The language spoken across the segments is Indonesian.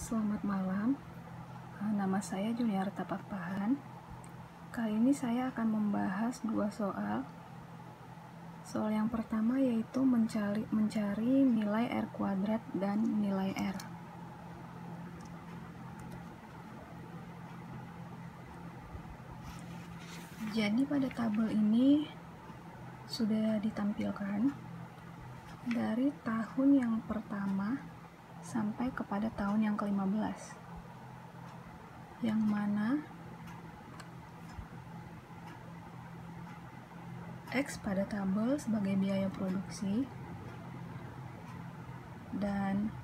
Selamat malam, nama saya Juniarta Pakpahan. Kali ini saya akan membahas dua soal. Soal yang pertama yaitu mencari nilai R kuadrat dan nilai R. Jadi pada tabel ini sudah ditampilkan dari tahun yang pertama sampai kepada tahun yang ke-15, yang mana X pada tabel sebagai biaya produksi dan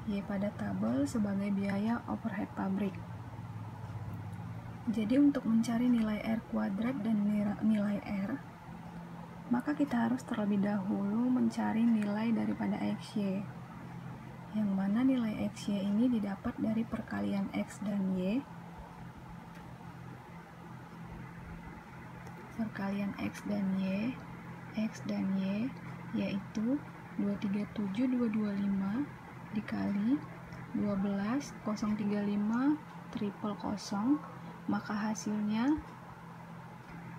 Y pada tabel sebagai biaya overhead pabrik. Jadi untuk mencari nilai R kuadrat dan nilai R, maka kita harus terlebih dahulu mencari nilai daripada XY, yang mana nilai XY ini didapat dari perkalian X dan Y. Perkalian X dan Y yaitu 237225 dikali 12035 triple kosong, maka hasilnya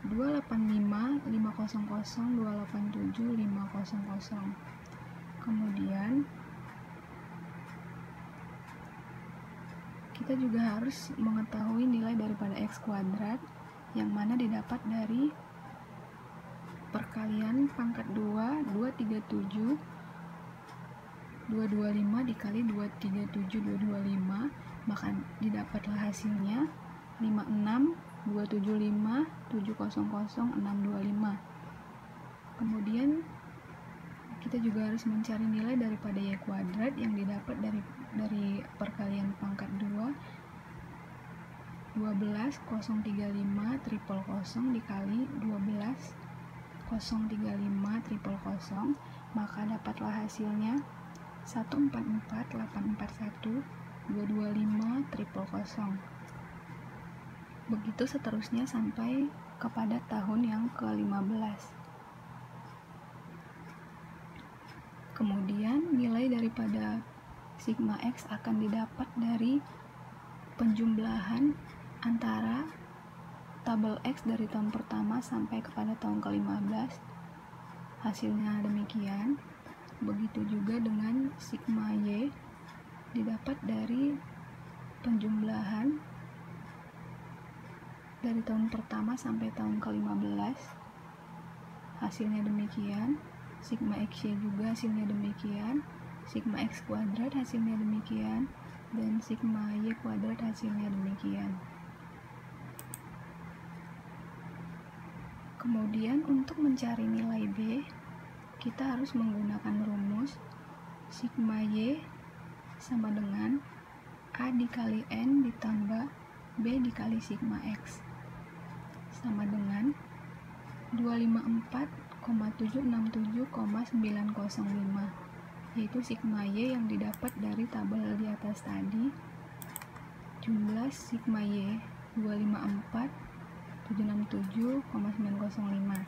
285500287 Kemudian kita juga harus mengetahui nilai daripada X kuadrat, yang mana didapat dari perkalian pangkat 2 237 225 dikali 237225, maka didapatlah hasilnya 56275700625. Kemudian kita juga harus mencari nilai daripada Y kuadrat yang didapat dari perkalian pangkat 2 12035 triple kosong dikali 12035 triple kosong, maka dapatlah hasilnya 144841 triple kosong. Begitu seterusnya sampai kepada tahun yang ke-15. Kemudian nilai daripada sigma X akan didapat dari penjumlahan antara tabel X dari tahun pertama sampai kepada tahun ke-15. Hasilnya demikian. Begitu juga dengan sigma Y didapat dari penjumlahan dari tahun pertama sampai tahun ke-15. Hasilnya demikian. Sigma XY juga hasilnya demikian. Sigma X kuadrat hasilnya demikian, dan sigma Y kuadrat hasilnya demikian. Kemudian untuk mencari nilai B, kita harus menggunakan rumus sigma Y sama dengan A dikali N ditambah B dikali sigma X sama dengan 254,767,905, yaitu sigma Y yang didapat dari tabel di atas tadi, jumlah sigma Y 254,767,905.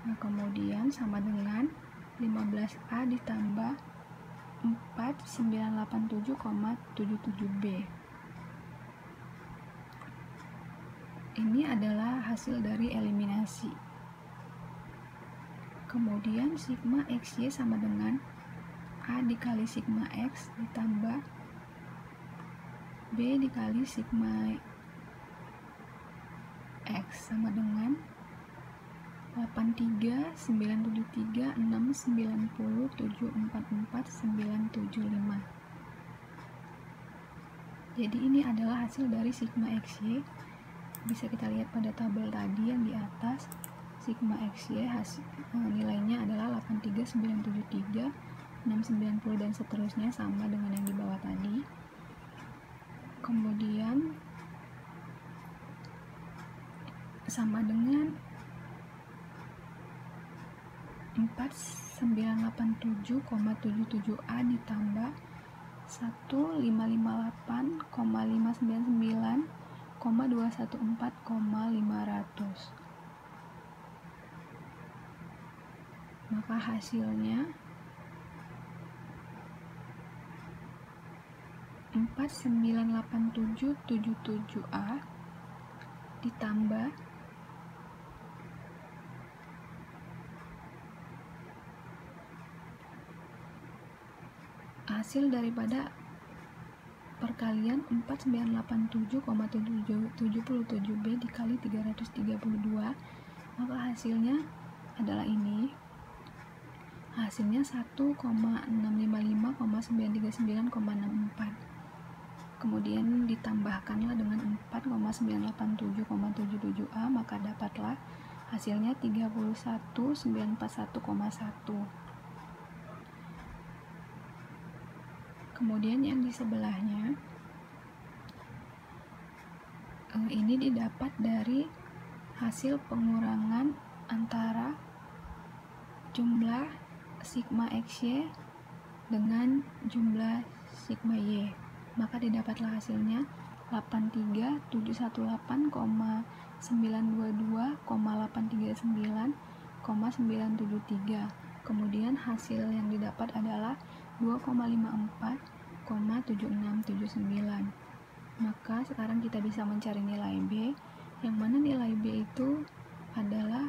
Nah, kemudian sama dengan 15A ditambah 4987,77B. Ini adalah hasil dari eliminasi. Kemudian sigma XY sama dengan A dikali sigma X ditambah B dikali sigma X sama dengan 83973690744975. Jadi ini adalah hasil dari sigma XY. Bisa kita lihat pada tabel tadi yang di atas, sigma XY nilainya adalah 83973, 690 dan seterusnya, sama dengan yang di bawah tadi. Kemudian sama dengan 4987,77A ditambah 1599,214,500. Maka hasilnya 4987777A ditambah hasil daripada perkalian 4987,77B dikali 332, maka hasilnya adalah ini. Hasilnya 1,655,939,64. Kemudian ditambahkanlah dengan 4,987,77A, maka dapatlah hasilnya 31.941,1. Kemudian yang di sebelahnya ini didapat dari hasil pengurangan antara jumlah sigma XY dengan jumlah sigma Y, maka didapatlah hasilnya 83.922,839,973. Kemudian hasil yang didapat adalah 2,54,7679. Maka sekarang kita bisa mencari nilai B, yang mana nilai B itu adalah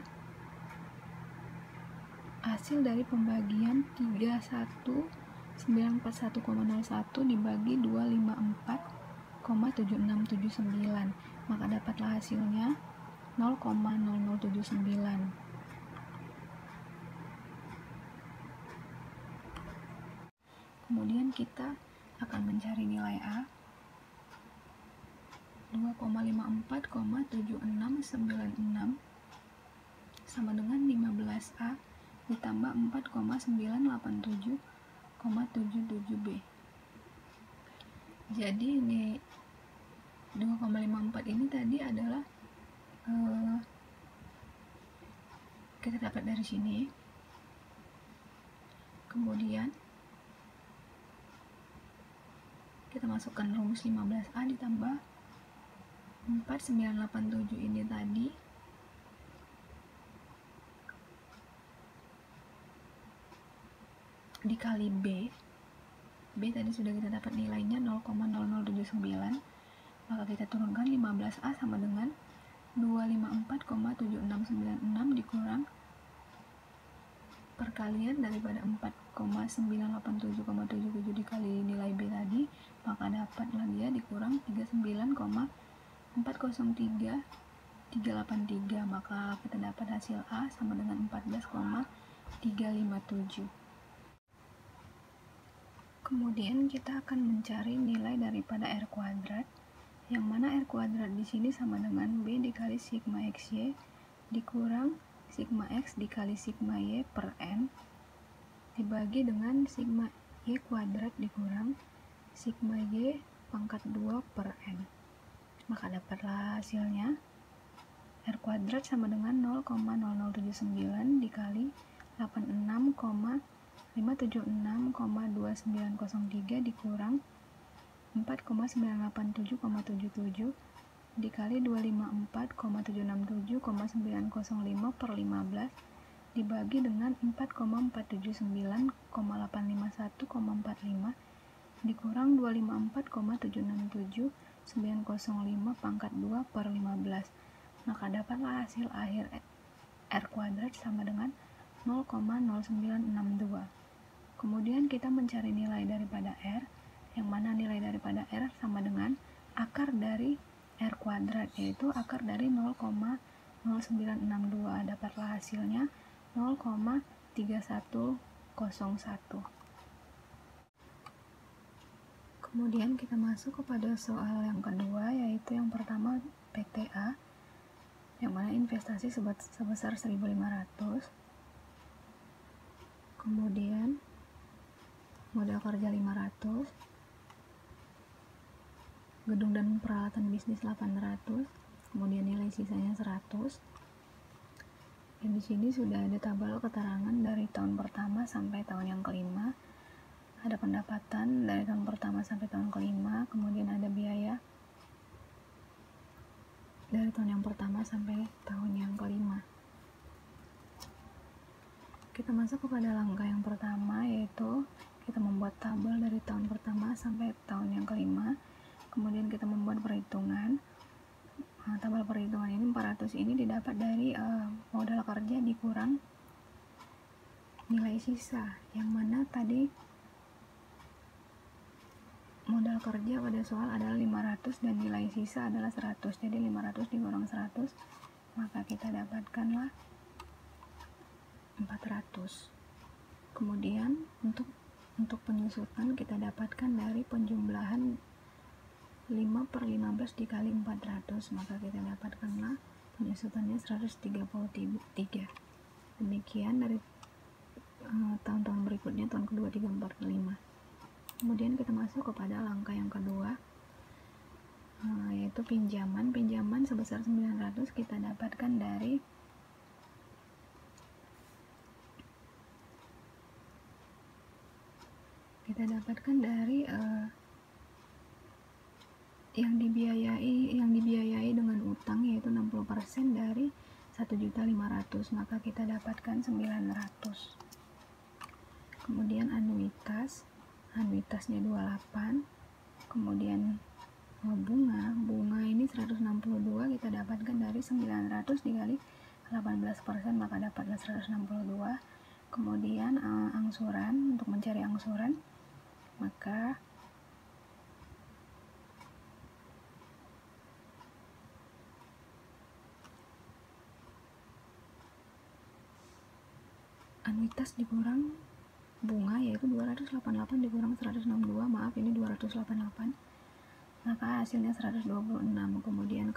hasil dari pembagian 31.941,01 dibagi 254,7679, maka dapatlah hasilnya 0,0079. Kemudian kita akan mencari nilai A, 2,54,7696 sama dengan 15A ditambah 4,987,77B. Jadi ini 2,54 ini tadi adalah kita dapat dari sini. Kemudian kita masukkan rumus 15A ditambah 4987 ini tadi dikali B. B tadi sudah kita dapat nilainya 0,0079, maka kita turunkan 15A sama dengan 254,7696 dikurang perkalian daripada 4,987,77 dikali nilai B tadi, maka dapatlah dia dikurang 39,403383, maka kita dapat hasil A sama dengan 14,357. Kemudian kita akan mencari nilai daripada R kuadrat, yang mana R kuadrat di sini sama dengan B dikali sigma XY dikurang sigma X dikali sigma Y per N dibagi dengan sigma Y kuadrat dikurang sigma Y pangkat 2 per N, maka dapatlah hasilnya R kuadrat sama dengan 0,0079 dikali 86,576,2903 dikurang 4,987,77 dikali 254,767,905 per 15 dibagi dengan 4,479,851,45 dikurang 254,767,905 pangkat 2 per 15, maka dapatlah hasil akhir R kuadrat sama dengan 0,0962. Kemudian kita mencari nilai daripada R, yang mana nilai daripada R sama dengan akar dari R kuadrat, yaitu akar dari 0,0962. Dapatlah hasilnya 0,3101. Kemudian kita masuk kepada soal yang kedua, yaitu yang pertama PTA, yang mana investasi sebesar 1.500, kemudian modal kerja 500, gedung dan peralatan bisnis 800, kemudian nilai sisanya 100. Dan di sini sudah ada tabel keterangan dari tahun pertama sampai tahun yang kelima. Ada pendapatan dari tahun pertama sampai tahun kelima, kemudian ada biaya dari tahun yang pertama sampai tahun yang kelima. Kita masuk kepada langkah yang pertama, yaitu kita membuat tabel dari tahun pertama sampai tahun yang kelima. Kemudian kita membuat perhitungan. Tabel perhitungan ini 400 ini didapat dari modal kerja dikurang nilai sisa, yang mana tadi modal kerja pada soal adalah 500 dan nilai sisa adalah 100. Jadi 500 dikurang 100, maka kita dapatkanlah 400. Kemudian untuk penyusutan kita dapatkan dari penjumlahan 5/15 dikali 400, maka kita dapatkanlah penyusutannya 133. Demikian dari tahun-tahun berikutnya, tahun kedua, 3, 4, 5. Kemudian kita masuk kepada langkah yang kedua, yaitu pinjaman. Pinjaman sebesar 900 kita dapatkan dari yang dibiayai dengan utang, yaitu 60% dari 1.500.000, maka kita dapatkan 900. Kemudian anuitasnya 28. Kemudian bunga ini 162, kita dapatkan dari 900 dikali 18%, maka dapatlah 162. Kemudian angsuran, untuk mencari angsuran, maka anuitas dikurang bunga, yaitu 288 dikurang 162, maaf ini 288, maka hasilnya 126. Kemudian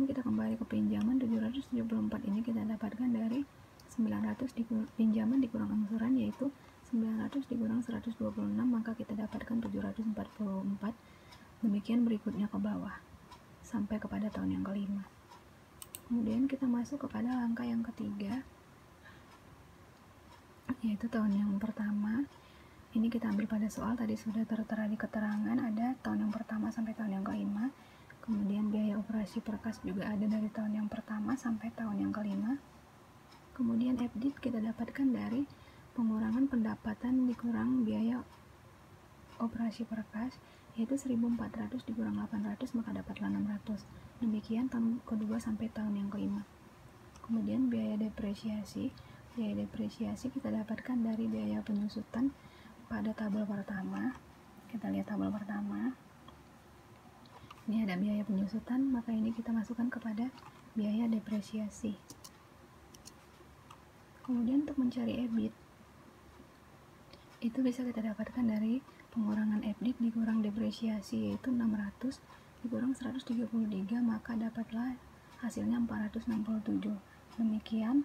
kita kembali ke pinjaman. 774 ini kita dapatkan dari 900 pinjaman dikurang angsuran, yaitu 900 dikurang 126, maka kita dapatkan 744. Demikian berikutnya ke bawah sampai kepada tahun yang kelima. Kemudian kita masuk kepada langkah yang ketiga, yaitu tahun yang pertama. Ini kita ambil pada soal, tadi sudah tertera di keterangan, ada tahun yang pertama sampai tahun yang kelima. Kemudian biaya operasi perkas juga ada dari tahun yang pertama sampai tahun yang kelima. Kemudian EBIT kita dapatkan dari pengurangan pendapatan dikurang biaya operasi perkas, yaitu 1.400 dikurang 800, maka dapatlah 600. Demikian tahun kedua sampai tahun yang kelima. Kemudian biaya depresiasi kita dapatkan dari biaya penyusutan pada tabel pertama. Kita lihat tabel pertama, ini ada biaya penyusutan, maka ini kita masukkan kepada biaya depresiasi. Kemudian untuk mencari EBIT, itu bisa kita dapatkan dari pengurangan EBIT dikurang depresiasi, yaitu 600 dikurang 133, maka dapatlah hasilnya 467. Demikian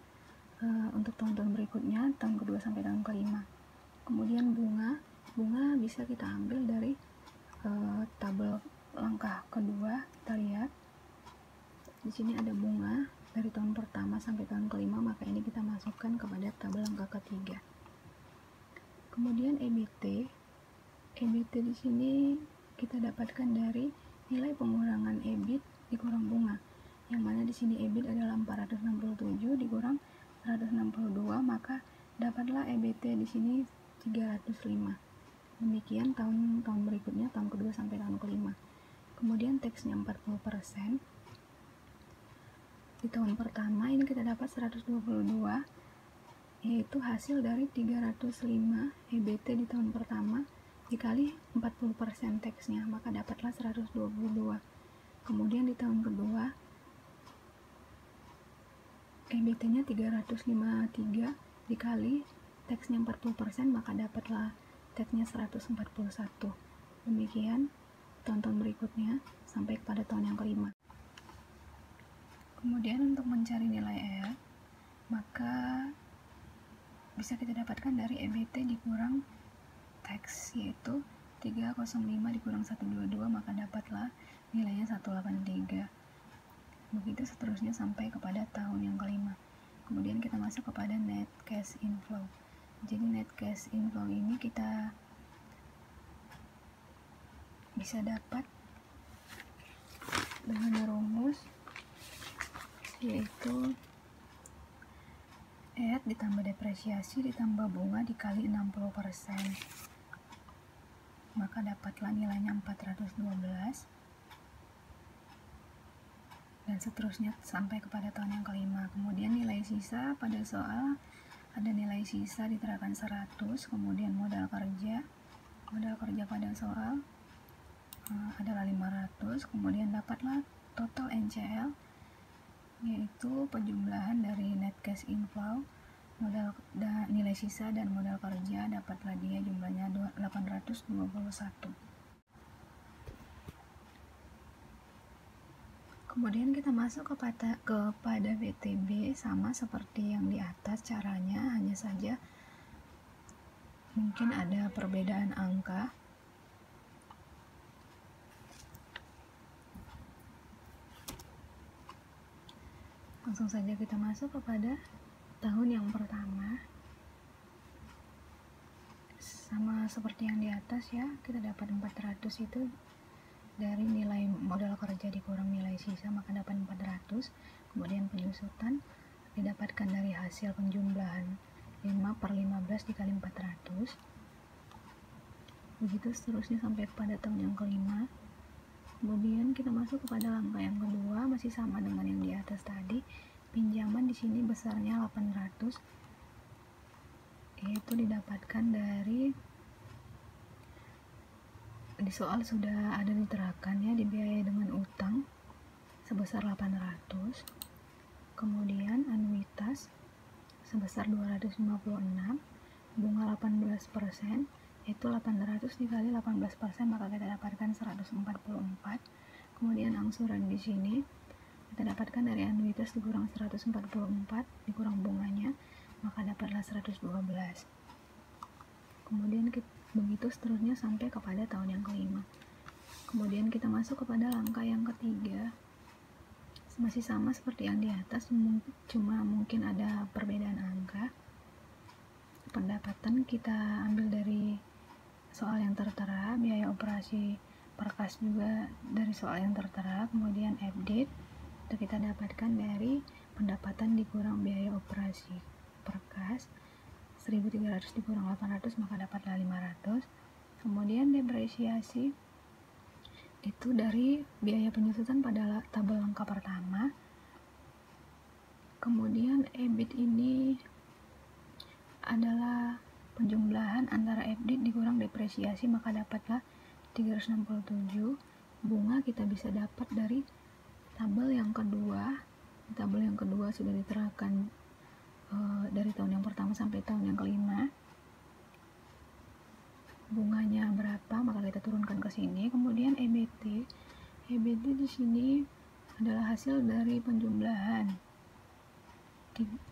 untuk tahun-tahun berikutnya, tahun kedua sampai tahun kelima. Kemudian bunga bisa kita ambil dari tabel langkah kedua. Kita lihat di sini ada bunga dari tahun pertama sampai tahun kelima, maka ini kita masukkan kepada tabel langkah ketiga. Kemudian EBT di sini kita dapatkan dari nilai pengurangan EBIT dikurang bunga, yang mana di sini EBIT adalah 467 dikurang 162, maka dapatlah EBT di sini 305. Demikian tahun berikutnya, tahun kedua sampai tahun kelima. Kemudian teksnya 40%. Di tahun pertama ini kita dapat 122, yaitu hasil dari 305 EBT di tahun pertama dikali 40% teksnya, maka dapatlah 122. Kemudian di tahun kedua EBT-nya 353 dikali teksnya 40%, maka dapatlah teksnya 141. Demikian tahun berikutnya sampai kepada tahun yang kelima. Kemudian untuk mencari nilai R, maka bisa kita dapatkan dari EBT dikurang teks, yaitu 305 dikurang 122, maka dapatlah nilainya 183. Begitu seterusnya sampai kepada tahun yang kelima. Kemudian kita masuk kepada net cash inflow. Jadi net cash inflow ini kita bisa dapat dengan rumus, yaitu EAT ditambah depresiasi ditambah bunga dikali 60%, maka dapatlah nilainya 412, dan seterusnya sampai kepada tahun yang kelima. Kemudian nilai sisa pada soal ada nilai sisa diterapkan 100, kemudian modal kerja pada soal adalah 500, kemudian dapatlah total NCL, yaitu penjumlahan dari net cash inflow, nilai sisa dan modal kerja, dapatlah dia jumlahnya 821. Kemudian kita masuk kepada WTB, sama seperti yang di atas caranya, hanya saja mungkin ada perbedaan angka. Langsung saja kita masuk kepada tahun yang pertama. Sama seperti yang di atas ya, kita dapat 400 itu dari nilai modal kerja dikurang nilai sisa, maka dapat 400. Kemudian penyusutan didapatkan dari hasil penjumlahan 5/15 dikali 400. Begitu seterusnya sampai kepada tahun yang kelima. Kemudian kita masuk kepada langkah yang kedua, masih sama dengan yang di atas tadi. Pinjaman di sini besarnya 800, yaitu didapatkan dari di soal sudah ada diterapkan ya, dibiayai dengan utang sebesar 800. Kemudian anuitas sebesar 256, bunga 18%, yaitu 800 dikali 18%, maka kita dapatkan 144. Kemudian angsuran di sini kita dapatkan dari anuitas dikurang 144 dikurang bunganya, maka dapatlah 112. Kemudian begitu seterusnya sampai kepada tahun yang kelima. Kemudian kita masuk kepada langkah yang ketiga, masih sama seperti yang di atas, cuma mungkin ada perbedaan angka. Pendapatan kita ambil dari soal yang tertera, biaya operasi perkas juga dari soal yang tertera. Kemudian update itu kita dapatkan dari pendapatan dikurang biaya operasi perkas, 1300 dikurang 800, maka dapatlah 500. Kemudian depresiasi itu dari biaya penyusutan pada tabel langkah pertama. Kemudian EBIT ini adalah penjumlahan antara EBIT dikurang depresiasi, maka dapatlah 367. Bunga kita bisa dapat dari tabel yang kedua. Tabel yang kedua sudah diterapkan dari tahun yang pertama sampai tahun yang kelima. Bunganya berapa, maka kita turunkan ke sini. Kemudian EBT di sini adalah hasil dari penjumlahan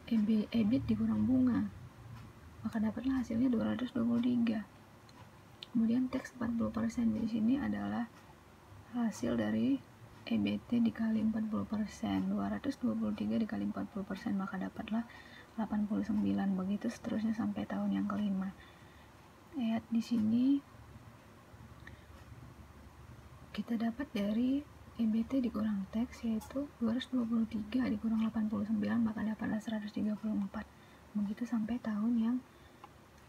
EBIT dikurang bunga, maka dapatlah hasilnya 223. Kemudian tax 40% di sini adalah hasil dari EBT dikali 40%, 223 dikali 40%, maka dapatlah 89. Begitu seterusnya sampai tahun yang kelima. EAT di sini kita dapat dari EBT dikurang tax, yaitu 223 dikurang 89, maka dapatlah 134. Begitu sampai tahun yang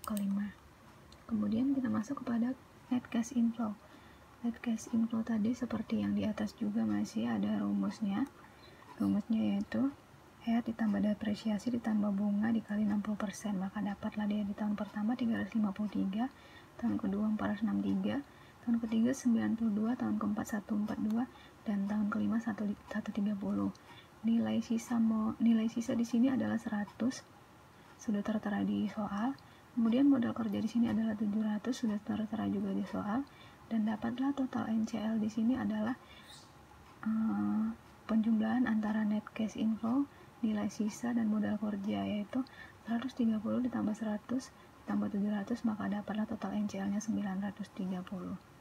kelima. Kemudian kita masuk kepada net cash inflow. Net cash inflow tadi seperti yang di atas juga masih ada rumusnya. Rumusnya yaitu EAT ditambah depresiasi ditambah bunga dikali 60%, maka dapatlah dia di tahun pertama 353, tahun kedua 463, tahun ketiga 92, tahun keempat 142, dan tahun kelima 130. Nilai sisa di sini adalah 100, sudah tertera di soal. Kemudian modal kerja di sini adalah 700, sudah tertera juga di soal. Dan dapatlah total NCL di sini adalah penjumlahan antara net cash inflow, nilai sisa, dan modal kerja, yaitu 130 ditambah 100 ditambah 700, maka dapatlah total NCL-nya 930.